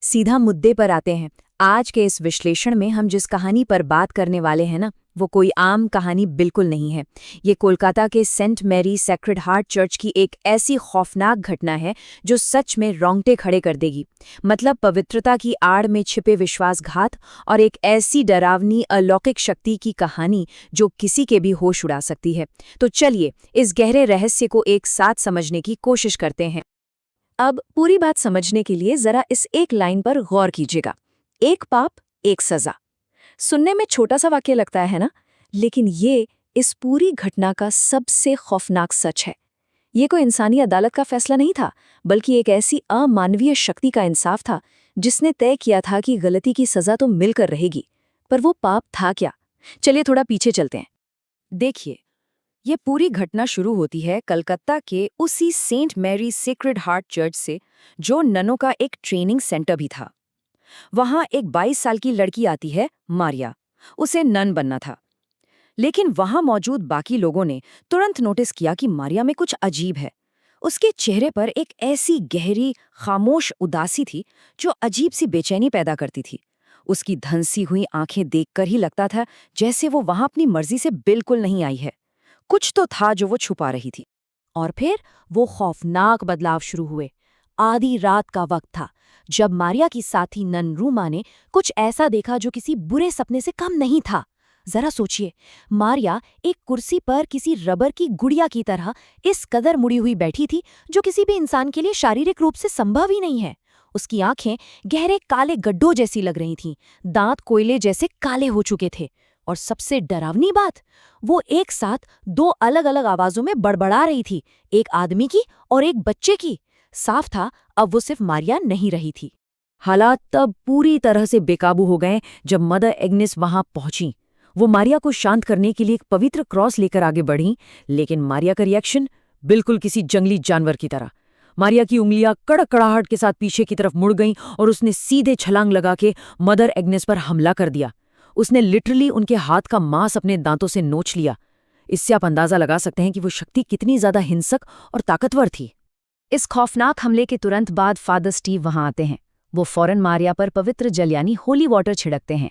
सीधा मुद्दे पर आते हैं। आज के इस विश्लेषण में हम जिस कहानी पर बात करने वाले हैं ना, वो कोई आम कहानी बिल्कुल नहीं है। ये कोलकाता के saint Mary sacred heart church की एक ऐसी खौफनाक घटना है जो सच में रोंगटे खड़े कर देगी। मतलब पवित्रता की आड़ में छिपे विश्वासघात और एक ऐसी डरावनी अलौकिक शक्ति की कहानी जो किसी के भी होश उड़ा सकती है। तो चलिए इस गहरे रहस्य को एक साथ समझने की कोशिश करते हैं। अब पूरी बात समझने के लिए जरा इस एक लाइन पर गौर कीजिएगा। एक पाप, एक सजा। सुनने में छोटा सा वाक्य लगता है ना, लेकिन ये इस पूरी घटना का सबसे खौफनाक सच है। ये कोई इंसानी अदालत का फैसला नहीं था, बल्कि एक ऐसी अमानवीय शक्ति का इंसाफ था जिसने तय किया था कि गलती की सजा तो मिलकर रहेगी। पर वो पाप था क्या? चलिए थोड़ा पीछे चलते हैं। देखिए, ये पूरी घटना शुरू होती है कलकत्ता के उसी saint Mary sacred heart church से, जो ननों का एक ट्रेनिंग सेंटर भी था। वहां एक 22 साल की लड़की आती है, मारिया। उसे नन बनना था। लेकिन वहां मौजूद बाकी लोगों ने तुरंत नोटिस किया कि मारिया में कुछ अजीब है। उसके चेहरे पर एक ऐसी गहरी, खामोश उदासी थी जो अजीब सी बेचैनी पैदा करती थी। उसकी धंसी हुई आंखें देखकर ही लगता था जैसे वो वहां अपनी मर्जी से बिल्कुल नहीं आई है। कुछ तो था जो वो छुपा रही थी। और फिर वो खौफनाक बदलाव शुरू हुए। आधी रात का वक्त था जब मारिया की साथी नन रूमा ने कुछ ऐसा देखा जो किसी बुरे सपने से कम नहीं था। जरा सोचिए, मारिया एक कुर्सी पर किसी रबर की गुड़िया की तरह इस कदर मुड़ी हुई बैठी थी जो किसी भी इंसान के लिए शारीरिक रूप से संभव ही नहीं है। उसकी आंखें गहरे काले गड्ढों जैसी लग रही थीं, दांत कोयले जैसे काले हो चुके थे, और सबसे डरावनी बात, वो एक साथ दो अलग अलग आवाजों में बड़बड़ा रही थी, एक आदमी की और एक बच्चे की। साफ था अब वो सिर्फ मारिया नहीं रही थी। हालात तब पूरी तरह से बेकाबू हो गए जब मदर एग्नेस वहां पहुंची। वो मारिया को शांत करने के लिए एक पवित्र क्रॉस लेकर आगे बढ़ी, लेकिन मारिया का रिएक्शन बिल्कुल किसी जंगली जानवर की तरह। मारिया की उंगलियां कड़कड़ाहट के साथ पीछे की तरफ मुड़ गईं और उसने सीधे छलांग लगा के मदर एग्नेस पर हमला कर दिया। उसने लिटरली उनके हाथ का मांस अपने दांतों से नोच लिया। इससे आप अंदाजा लगा सकते हैं कि वो शक्ति कितनी ज्यादा हिंसक और ताकतवर थी। इस खौफनाक हमले के तुरंत बाद फादर स्टीव वहां आते हैं। वो फौरन मारिया पर पवित्र जल यानी होली वाटर छिड़कते हैं।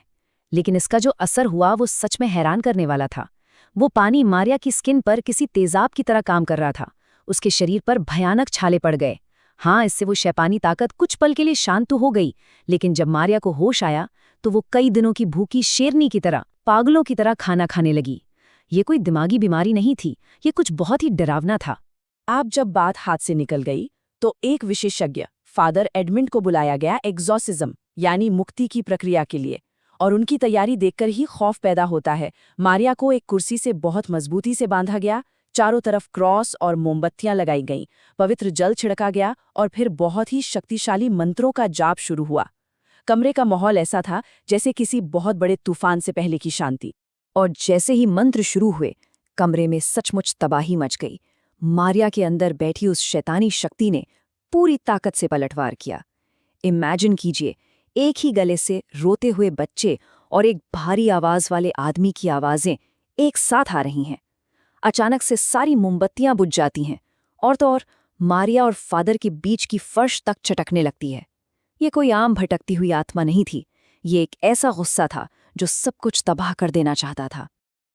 लेकिन इसका जो असर हुआ वो सच में हैरान करने वाला था। वो पानी मारिया की स्किन पर किसी तेजाब की तरह काम कर रहा था। उसके शरीर पर भयानक छाले पड़ गए। हाँ, इससे वो शैतानी ताकत कुछ पल के लिए शांत तो हो गई, लेकिन जब मारिया को होश आया तो वो कई दिनों की भूखी शेरनी की तरह, पागलों की तरह खाना खाने लगी। ये कोई दिमागी बीमारी नहीं थी, ये कुछ बहुत ही डरावना था। अब जब बात हाथ से निकल गई तो एक विशेषज्ञ फादर एडमंड को बुलाया गया एक्सॉर्सिज्म यानी मुक्ति की प्रक्रिया के लिए, और उनकी तैयारी देखकर ही खौफ पैदा होता है। मारिया को एक कुर्सी से बहुत मजबूती से बांधा गया, चारों तरफ क्रॉस और मोमबत्तियां लगाई गईं, पवित्र जल छिड़का गया और फिर बहुत ही शक्तिशाली मंत्रों का जाप शुरू हुआ। कमरे का माहौल ऐसा था जैसे किसी बहुत बड़े तूफान से पहले की शांति। और जैसे ही मंत्र शुरू हुए, कमरे में सचमुच तबाही मच गई। मारिया के अंदर बैठी उस शैतानी शक्ति ने पूरी ताकत से पलटवार किया। इमेजिन कीजिए, एक ही गले से रोते हुए बच्चे और एक भारी आवाज वाले आदमी की आवाजें एक साथ आ रही हैं। अचानक से सारी मोमबत्तियां बुझ जाती हैं, और तो और मारिया और फादर के बीच की फर्श तक चटकने लगती है। ये कोई आम भटकती हुई आत्मा नहीं थी, ये एक ऐसा गुस्सा था जो सब कुछ तबाह कर देना चाहता था।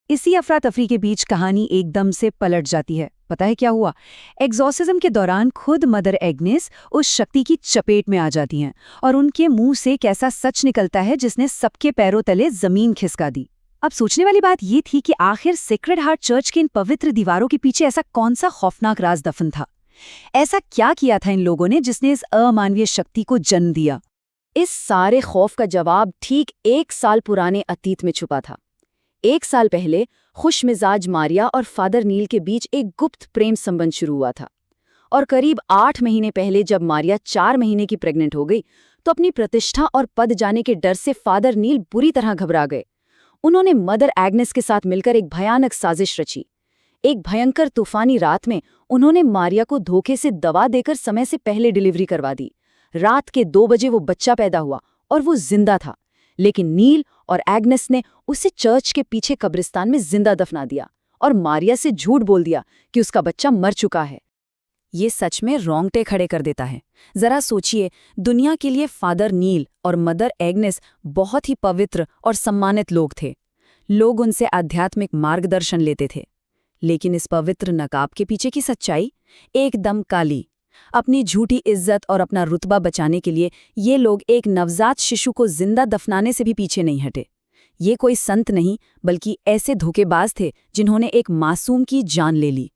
इसी अफरा तफरी के बीच कहानी एकदम से पलट जाती है। पता है क्या हुआ? एक्सॉर्सिज्म के दौरान खुद मदर एग्नेस उस शक्ति की चपेट में आ जाती हैं और उनके मुंह से एक ऐसा सच निकलता है जिसने सबके पैरों तले जमीन खिसका दी। अब सोचने वाली बात ये थी कि आखिर सेक्रेड हार्ट चर्च के इन पवित्र दीवारों के पीछे ऐसा कौन सा खौफनाक राज दफन था? ऐसा क्या किया था इन लोगों ने जिसने इस अमानवीय शक्ति को जन्म दिया? इस सारे खौफ का जवाब ठीक 1 साल पुराने अतीत में छुपा था। 1 साल पहले खुशमिजाज मारिया और फादर नील के बीच एक गुप्त प्रेम संबंध शुरू हुआ था। और करीब 8 महीने पहले जब मारिया 4 महीने की प्रेग्नेंट हो गई तो अपनी प्रतिष्ठा और पद जाने के डर से फादर नील बुरी तरह घबरा गए। उन्होंने मदर एग्नेस के साथ मिलकर एक भयानक साजिश रची। एक भयंकर तूफानी रात में उन्होंने मारिया को धोखे से दवा देकर समय से पहले डिलीवरी करवा दी। रात के 2 बजे वो बच्चा पैदा हुआ और वो जिंदा था, लेकिन नील और एग्नेस ने उसे चर्च के पीछे कब्रिस्तान में जिंदा दफना दिया और मारिया से झूठ बोल दिया कि उसका बच्चा मर चुका है। ये सच में रोंगटे खड़े कर देता है। जरा सोचिए, दुनिया के लिए फादर नील और मदर एग्नेस बहुत ही पवित्र और सम्मानित लोग थे। लोग उनसे आध्यात्मिक मार्गदर्शन लेते थे। लेकिन इस पवित्र नकाब के पीछे की सच्चाई एकदम काली। अपनी झूठी इज्जत और अपना रुतबा बचाने के लिए ये लोग एक नवजात शिशु को जिंदा दफनाने से भी पीछे नहीं हटे। ये कोई संत नहीं, बल्कि ऐसे धोखेबाज थे जिन्होंने एक मासूम की जान ले ली।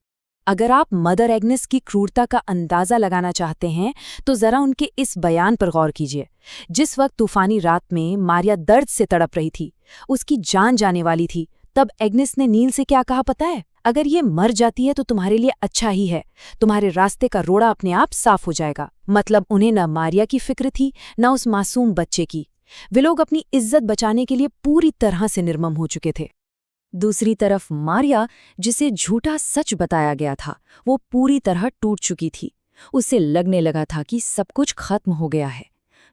अगर आप मदर एग्नेस की क्रूरता का अंदाजा लगाना चाहते हैं तो जरा उनके इस बयान पर गौर कीजिए। जिस वक्त तूफानी रात में मारिया दर्द से तड़प रही थी, उसकी जान जाने वाली थी, तब एग्नेस ने नील से क्या कहा पता है? अगर ये मर जाती है तो तुम्हारे लिए अच्छा ही है, तुम्हारे रास्ते का रोड़ा अपने आप साफ हो जाएगा। मतलब उन्हें न मारिया की फिक्र थी, न उस मासूम बच्चे की। वे लोग अपनी इज्जत बचाने के लिए पूरी तरह से निर्मम हो चुके थे। दूसरी तरफ मारिया, जिसे झूठा सच बताया गया था, वो पूरी तरह टूट चुकी थी। उसे लगने लगा था कि सब कुछ खत्म हो गया है।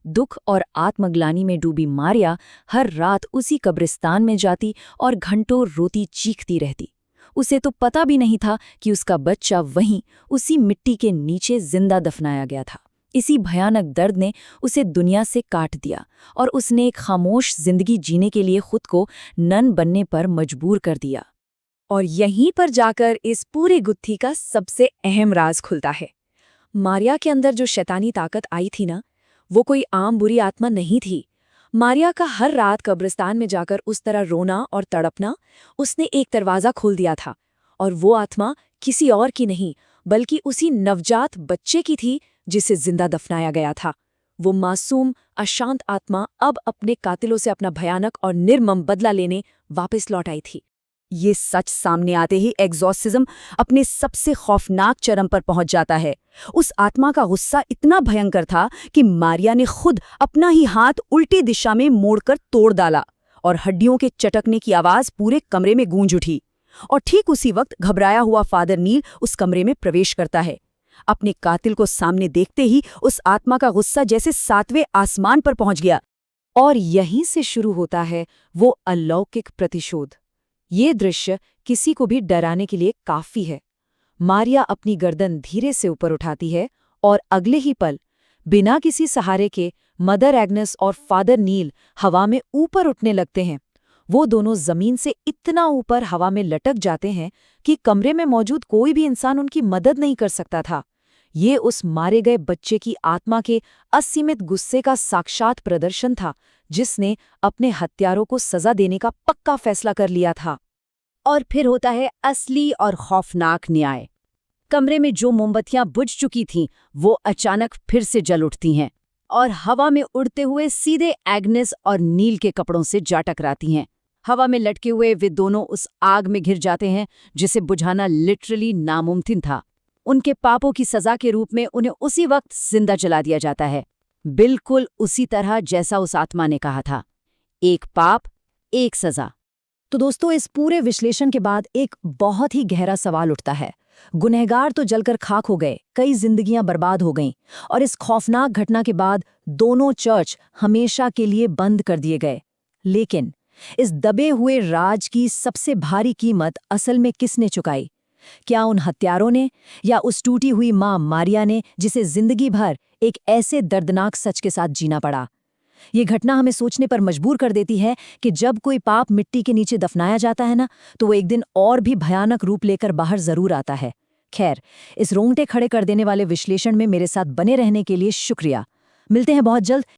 दुख और आत्मग्लानि में डूबी मारिया हर रात उसी कब्रिस्तान में जाती और घंटों रोती चीखती रहती। उसे तो पता भी नहीं था कि उसका बच्चा वहीं उसी मिट्टी के नीचे जिंदा दफनाया गया था। इसी भयानक दर्द ने उसे दुनिया से काट दिया और उसने एक खामोश जिंदगी जीने के लिए खुद को नन बनने पर मजबूर कर दिया। और यहीं पर जाकर इस पूरी गुत्थी का सबसे अहम राज खुलता है। मारिया के अंदर जो शैतानी ताकत आई थी ना, वो कोई आम बुरी आत्मा नहीं थी। मारिया का हर रात कब्रिस्तान में जाकर उस तरह रोना और तड़पना, उसने एक दरवाज़ा खोल दिया था। और वो आत्मा किसी और की नहीं, बल्कि उसी नवजात बच्चे की थी जिसे जिंदा दफनाया गया था। वो मासूम, अशांत आत्मा अब अपने कातिलों से अपना भयानक और निर्मम बदला लेने वापस लौट आई थी। ये सच सामने आते ही एग्जॉर्सिज्म अपने सबसे खौफनाक चरम पर पहुंच जाता है। उस आत्मा का गुस्सा इतना भयंकर था कि मारिया ने खुद अपना ही हाथ उल्टी दिशा में मोड़कर तोड़ डाला और हड्डियों के चटकने की आवाज पूरे कमरे में गूंज उठी। और ठीक उसी वक्त घबराया हुआ फादर नील उस कमरे में प्रवेश करता है। अपने कातिल को सामने देखते ही उस आत्मा का गुस्सा जैसे 7वें आसमान पर पहुंच गया। और यहीं से शुरू होता है वो अलौकिक प्रतिशोध। ये दृश्य किसी को भी डराने के लिए काफी है। मारिया अपनी गर्दन धीरे से ऊपर उठाती है और अगले ही पल, बिना किसी सहारे के, मदर एग्नेस और फादर नील हवा में ऊपर उठने लगते हैं। वो दोनों जमीन से इतना ऊपर हवा में लटक जाते हैं कि कमरे में मौजूद कोई भी इंसान उनकी मदद नहीं कर सकता था। ये उस मारे गए बच्चे की आत्मा के असीमित गुस्से का साक्षात प्रदर्शन था, जिसने अपने हत्यारों को सजा देने का पक्का फैसला कर लिया था। और फिर होता है असली और खौफनाक न्याय। कमरे में जो मोमबत्तियां बुझ चुकी थीं, वो अचानक फिर से जल उठती हैं और हवा में उड़ते हुए सीधे एग्नेस और नील के कपड़ों से जा टकराती हैं। हवा में लटके हुए वे दोनों उस आग में घिर जाते हैं जिसे बुझाना लिटरली नामुमकिन था। उनके पापों की सजा के रूप में उन्हें उसी वक्त जिंदा जला दिया जाता है, बिल्कुल उसी तरह जैसा उस आत्मा ने कहा था। एक पाप, एक सजा। तो दोस्तों, इस पूरे विश्लेषण के बाद एक बहुत ही गहरा सवाल उठता है। गुनहगार तो जलकर खाक हो गए, कई जिंदगियां बर्बाद हो गईं, और इस खौफनाक घटना के बाद दोनों चर्च हमेशा के लिए बंद कर दिए गए। लेकिन इस दबे हुए राज की सबसे भारी कीमत असल में किसने चुकाई? क्या उन हत्यारों ने, या उस टूटी हुई मां मारिया ने, जिसे जिंदगी भर एक ऐसे दर्दनाक सच के साथ जीना पड़ा? ये घटना हमें सोचने पर मजबूर कर देती है कि जब कोई पाप मिट्टी के नीचे दफनाया जाता है ना, तो वो एक दिन और भी भयानक रूप लेकर बाहर जरूर आता है। खैर, इस रोंगटे खड़े कर देने वाले विश्लेषण में मेरे साथ बने रहने के लिए शुक्रिया। मिलते हैं बहुत जल्द